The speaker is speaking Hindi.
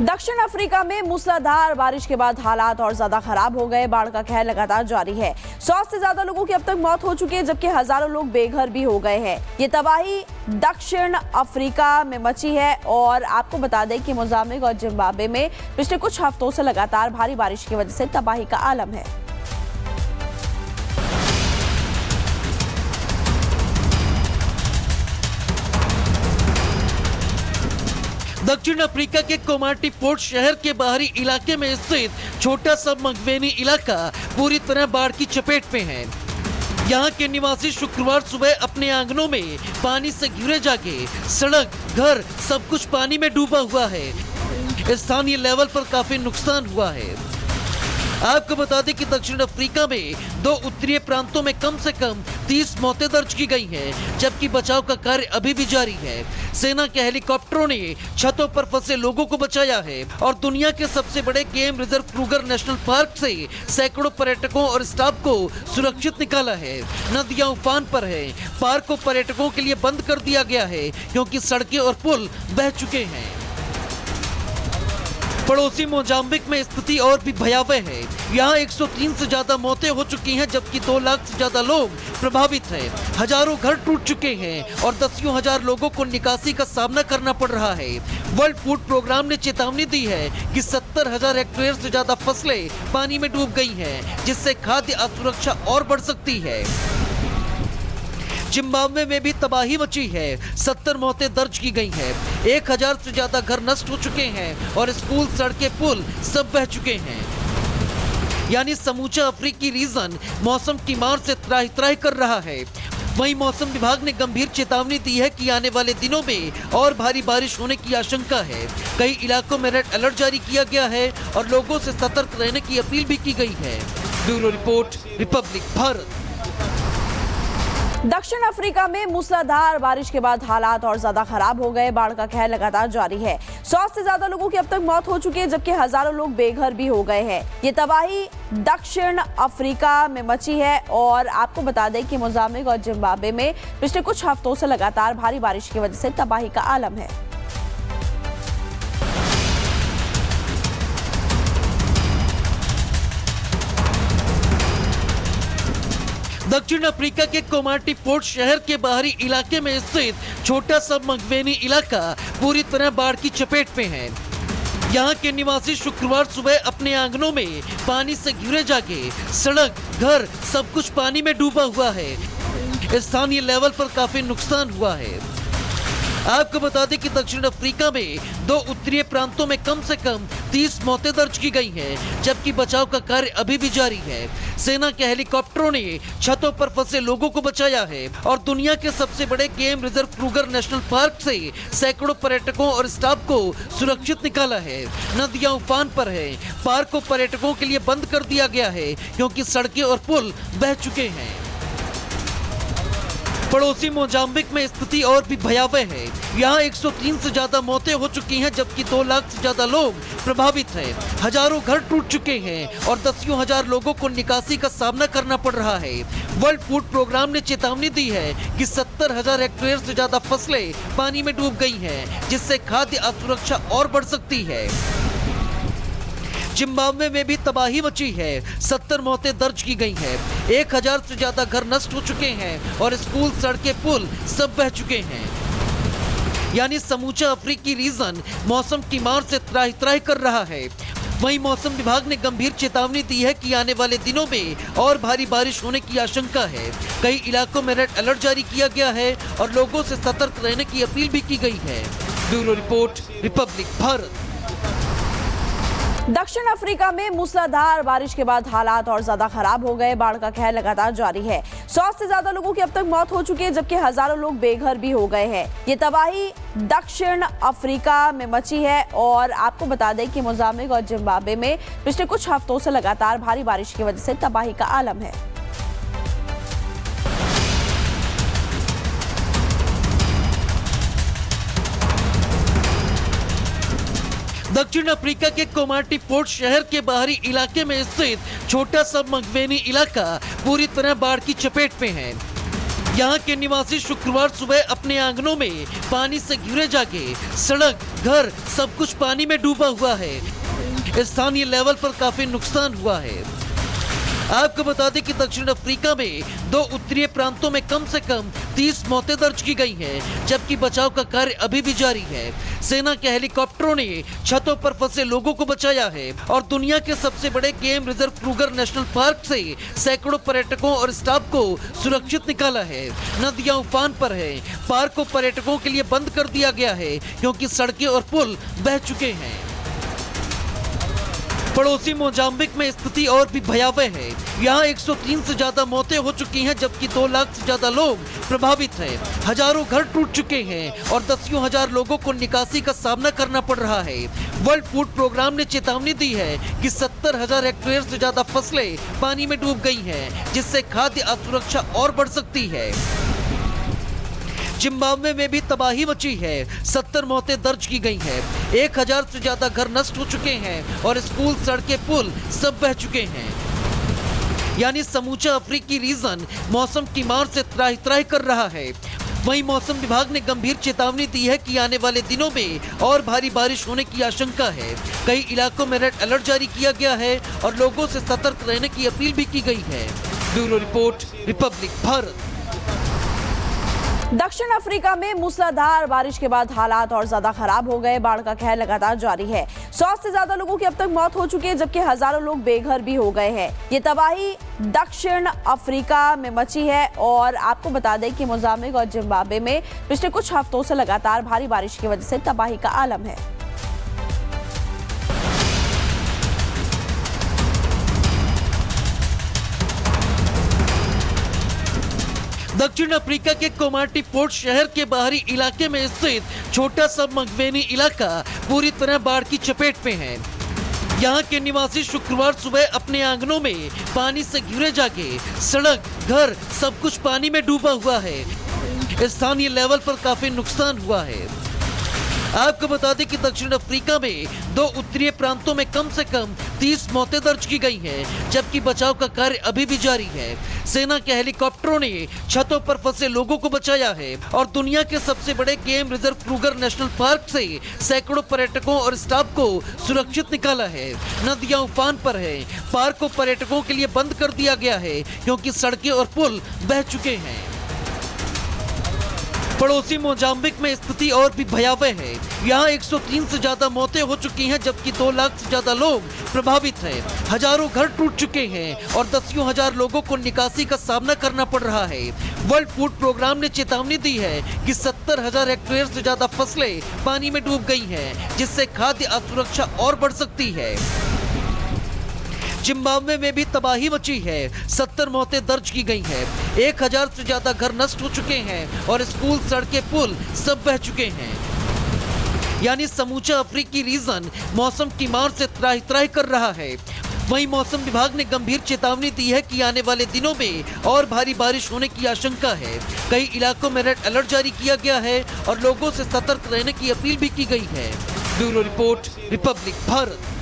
दक्षिण अफ्रीका में मूसलाधार बारिश के बाद हालात और ज्यादा खराब हो गए। बाढ़ का कहर लगातार जारी है। 100 से ज्यादा लोगों की अब तक मौत हो चुकी है, जबकि हजारों लोग बेघर भी हो गए हैं। ये तबाही दक्षिण अफ्रीका में मची है और आपको बता दें कि मोजाम्बिक और जिम्बाब्वे में पिछले कुछ हफ्तों से लगातार भारी बारिश की वजह से तबाही का आलम है। दक्षिण अफ्रीका के कोमाटी पोर्ट शहर के बाहरी इलाके में स्थित छोटा सा मगवेनी इलाका पूरी तरह बाढ़ की चपेट में है। यहाँ के निवासी शुक्रवार सुबह अपने आंगनों में पानी से घिरे जाके सड़क, घर सब कुछ पानी में डूबा हुआ है। स्थानीय लेवल पर काफी नुकसान हुआ है। आपको बता दें कि दक्षिण अफ्रीका में 2 उत्तरीय प्रांतों में कम से कम 30 मौतें दर्ज की गई हैं, जबकि बचाव का कार्य अभी भी जारी है। सेना के हेलीकॉप्टरों ने छतों पर फंसे लोगों को बचाया है और दुनिया के सबसे बड़े game reserve Kruger national park से सैकड़ों पर्यटकों और स्टाफ को सुरक्षित निकाला है। नदियां उफान पर है। पार्क को पर्यटकों के लिए बंद कर दिया गया है क्योंकि सड़कें और पुल बह चुके हैं। पड़ोसी मोजाम्बिक में स्थिति और भी भयावह है। यहाँ 103 से ज्यादा मौतें हो चुकी हैं, जबकि 2 लाख से ज्यादा लोग प्रभावित हैं। हजारों घर टूट चुके हैं और दसियों हजार लोगों को निकासी का सामना करना पड़ रहा है। वर्ल्ड फूड प्रोग्राम ने चेतावनी दी है कि 70,000 हेक्टेयर से ज्यादा फसलें पानी में डूब गई हैं, जिससे खाद्य असुरक्षा और बढ़ सकती है। जिम्बाब्वे में भी तबाही मची है। 70 मौतें दर्ज की गई हैं। 1000 से ज्यादा घर नष्ट हो चुके हैं और स्कूल, सड़कें, पुल सब बह चुके हैं। यानी समूचा अफ्रीकी रीजन मौसम की मार से त्राहि-त्राहि कर रहा है। वहीं मौसम विभाग ने गंभीर चेतावनी दी है कि आने वाले दिनों में और भारी बारिश होने की आशंका है। कई इलाकों में रेड अलर्ट जारी किया गया है और लोगों से सतर्क रहने की अपील भी की गई है। Bureau report, Republic Bharat. दक्षिण अफ्रीका में मूसलाधार बारिश के बाद हालात और ज्यादा खराब हो गए। बाढ़ का कहर लगातार जारी है। 100 से ज्यादा लोगों की अब तक मौत हो चुकी है, जबकि हजारों लोग बेघर भी हो गए हैं। ये तबाही दक्षिण अफ्रीका में मची है और आपको बता दें कि मोजाम्बिक और जिम्बाब्वे में पिछले कुछ हफ्तों से लगातार भारी बारिश की वजह से तबाही का आलम है। दक्षिण अफ्रीका के कोमाटी पोर्ट शहर के बाहरी इलाके में स्थित छोटा सा मगवेनी इलाका पूरी तरह बाढ़ की चपेट में है। यहाँ के निवासी शुक्रवार सुबह अपने आंगनों में पानी से घिरे जाके सड़क, घर सब कुछ पानी में डूबा हुआ है। स्थानीय लेवल पर काफी नुकसान हुआ है। आपको बता दें कि दक्षिण अफ्रीका में 2 उत्तरीय प्रांतों में कम से कम 30 मौतें दर्ज की गई हैं, जबकि बचाव का कार्य अभी भी जारी है। सेना के हेलीकॉप्टरों ने छतों पर फंसे लोगों को बचाया है और दुनिया के सबसे बड़े game reserve Kruger national park से सैकड़ों पर्यटकों और स्टाफ को सुरक्षित निकाला है। नदियां उफान पर है। पार्क को पर्यटकों के लिए बंद कर दिया गया है क्योंकि सड़कें और पुल बह चुके हैं। पड़ोसी मोजाम्बिक में स्थिति और भी भयावह है। यहाँ 103 से ज्यादा मौतें हो चुकी हैं, जबकि 2 लाख से ज्यादा लोग प्रभावित हैं। हजारों घर टूट चुके हैं और दसियों हजार लोगों को निकासी का सामना करना पड़ रहा है। वर्ल्ड फूड प्रोग्राम ने चेतावनी दी है कि 70,000 हेक्टेयर से ज्यादा फसलें पानी में डूब गई हैं, जिससे खाद्य असुरक्षा और बढ़ सकती है। जिम्बाब्वे में भी तबाही मची है। 70 मौतें दर्ज की गई हैं। 1000 से ज्यादा घर नष्ट हो चुके हैं और स्कूल, सड़कें, पुल सब बह चुके हैं। यानी समूचा अफ्रीकी रीजन मौसम की मार से त्राहि-त्राहि कर रहा है। वहीं मौसम विभाग ने गंभीर चेतावनी दी है कि आने वाले दिनों में और भारी बारिश होने की आशंका है। कई इलाकों में रेड अलर्ट जारी किया गया है और लोगों से सतर्क रहने की अपील भी की गई है। Bureau report, Republic Bharat. दक्षिण अफ्रीका में मूसलाधार बारिश के बाद हालात और ज्यादा खराब हो गए। बाढ़ का कहर लगातार जारी है। 100 से ज्यादा लोगों की अब तक मौत हो चुकी है, जबकि हजारों लोग बेघर भी हो गए हैं। ये तबाही दक्षिण अफ्रीका में मची है और आपको बता दें कि मोजाम्बिक और जिम्बाब्वे में पिछले कुछ हफ्तों से लगातार भारी बारिश की वजह से तबाही का आलम है। दक्षिण अफ्रीका के कोमाटी पोर्ट शहर के बाहरी इलाके में स्थित छोटा सा मगवेनी इलाका पूरी तरह बाढ़ की चपेट में है। यहाँ के निवासी शुक्रवार सुबह अपने आंगनों में पानी से घिरे जाके सड़क, घर सब कुछ पानी में डूबा हुआ है। स्थानीय लेवल पर काफी नुकसान हुआ है। आपको बता दें कि दक्षिण अफ्रीका में 2 उत्तरीय प्रांतों में कम से कम 30 मौतें दर्ज की गई हैं, जबकि बचाव का कार्य अभी भी जारी है। सेना के हेलीकॉप्टरों ने छतों पर फंसे लोगों को बचाया है और दुनिया के सबसे बड़े game reserve Kruger national park से सैकड़ों पर्यटकों और स्टाफ को सुरक्षित निकाला है। नदियां उफान पर है। पार्क को पर्यटकों के लिए बंद कर दिया गया है क्योंकि सड़कें और पुल बह चुके हैं। पड़ोसी मोजाम्बिक में स्थिति और भी भयावह है। यहाँ 103 से ज्यादा मौतें हो चुकी हैं, जबकि 2 लाख से ज्यादा लोग प्रभावित हैं। हजारों घर टूट चुके हैं और दसियों हजार लोगों को निकासी का सामना करना पड़ रहा है। वर्ल्ड फूड प्रोग्राम ने चेतावनी दी है कि 70,000 हेक्टेयर से ज्यादा फसलें पानी में डूब गई हैं, जिससे खाद्य असुरक्षा और बढ़ सकती है। जिम्बाब्वे में भी तबाही मची है। 70 मौतें दर्ज की गई हैं। 1000 से ज्यादा घर नष्ट हो चुके हैं और स्कूल, सड़कें, पुल सब बह चुके हैं। यानी समूचा अफ्रीकी रीजन मौसम की मार से त्राहि-त्राहि कर रहा है। वहीं मौसम विभाग ने गंभीर चेतावनी दी है कि आने वाले दिनों में और भारी बारिश होने की आशंका है। कई इलाकों में रेड अलर्ट जारी किया गया है और लोगों से सतर्क रहने की अपील भी की गई है। Bureau report, Republic Bharat. दक्षिण अफ्रीका में मूसलाधार बारिश के बाद हालात और ज्यादा खराब हो गए। बाढ़ का कहर लगातार जारी है। 100 से ज्यादा लोगों की अब तक मौत हो चुकी है, जबकि हजारों लोग बेघर भी हो गए हैं। ये तबाही दक्षिण अफ्रीका में मची है और आपको बता दें कि मोजाम्बिक और जिम्बाब्वे में पिछले कुछ हफ्तों से लगातार भारी बारिश की वजह से तबाही का आलम है। दक्षिण अफ्रीका के कोमाटी पोर्ट शहर के बाहरी इलाके में स्थित छोटा सा मगवेनी इलाका पूरी तरह बाढ़ की चपेट में है। यहाँ के निवासी शुक्रवार सुबह अपने आंगनों में पानी से घिरे जाके सड़क, घर सब कुछ पानी में डूबा हुआ है। स्थानीय लेवल पर काफी नुकसान हुआ है। आपको बता दें कि दक्षिण अफ्रीका में 2 उत्तरीय प्रांतों में कम से कम 30 मौतें दर्ज की गई हैं, जबकि बचाव का कार्य अभी भी जारी है। सेना के हेलीकॉप्टरों ने छतों पर फंसे लोगों को बचाया है और दुनिया के सबसे बड़े game reserve Kruger national park से सैकड़ों पर्यटकों और स्टाफ को सुरक्षित निकाला है। नदियां उफान पर है। पार्क को पर्यटकों के लिए बंद कर दिया गया है क्योंकि सड़कें और पुल बह चुके हैं। पड़ोसी मोजाम्बिक में स्थिति और भी भयावह है। यहाँ 103 से ज्यादा मौतें हो चुकी हैं, जबकि 2 लाख से ज्यादा लोग प्रभावित हैं। हजारों घर टूट चुके हैं और दसियों हजार लोगों को निकासी का सामना करना पड़ रहा है। वर्ल्ड फूड प्रोग्राम ने चेतावनी दी है कि 70,000 हेक्टेयर से ज्यादा फसलें पानी में डूब गई हैं, जिससे खाद्य असुरक्षा और बढ़ सकती है। जिम्बाब्वे में भी तबाही मची है। 70 मौतें दर्ज की गई हैं। 1000 से ज्यादा घर नष्ट हो चुके हैं और स्कूल, सड़कें, पुल सब बह चुके हैं। यानी समूचा अफ्रीकी रीजन मौसम की मार से त्राहि-त्राहि कर रहा है। वहीं मौसम विभाग ने गंभीर चेतावनी दी है कि आने वाले दिनों में और भारी बारिश होने की आशंका है। कई इलाकों में रेड अलर्ट जारी किया गया है और लोगों से सतर्क रहने की अपील भी की गई है। Bureau report, Republic Bharat.